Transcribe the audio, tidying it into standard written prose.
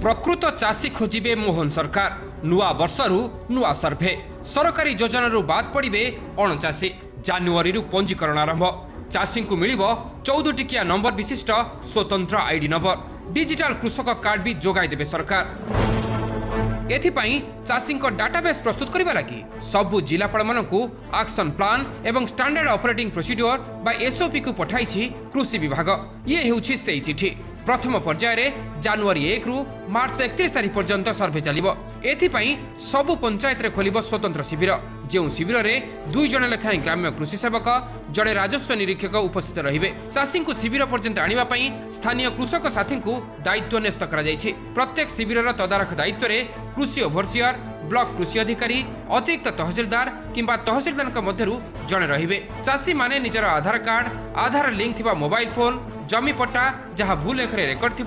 प्रकृत चाषी खोजिबे मोहन सरकार नुआ वर्षरू नुआ सर्भे सरकारी योजनारू बाद पड़े अणचाषी जानुआरी पंजीकरण आरंभ चाषी को मिल 14 टिकिया नंबर विशिष्ट स्वतंत्र आईडी नंबर डिजिटल कृषक कार्ड भी जोगाई देबे सरकार। एथिपाई चाषी डाटाबेस प्रस्तुत करने लगी सबु जिलापाल मानकु एक्शन प्लान एवं स्टैंडर्ड ऑपरेटिंग प्रोसीड्योर बा एसओपी को पठाई कृषि विभाग। ये हेउछि सेही चिठी प्रथम पर्यायर जनवरी 1 रु मार्च 31 तारिख पर्यंत सर्भे चलिबो। एथिपाई सबु पंचायत रे खोलिबो स्वतंत्र शिविर जो शिविर में 2 जन लेखाएं ग्राम्य कृषि सेवक जड़े राजस्व निरीक्षक उपस्थित रहिबे। चाषी को शिविर पर्यंत आनिबा पई स्थानीय कृषक साथी को दायित्व न्यस्त करा जायछि। प्रत्येक शिविर तदारख दायित्व रे कृषि ओभरसियर ब्लॉक कृषि अधिकारी अतिरिक्त तहसीलदार किंबा तहसीलदार मध्यरु जड़े रहिबे। चाषी माने निजर आधार कार्ड आधार लिंक थिबा मोबाइल फोन जमी पट्टा जहाँ भूल लेखरे रेकर्ड थिबो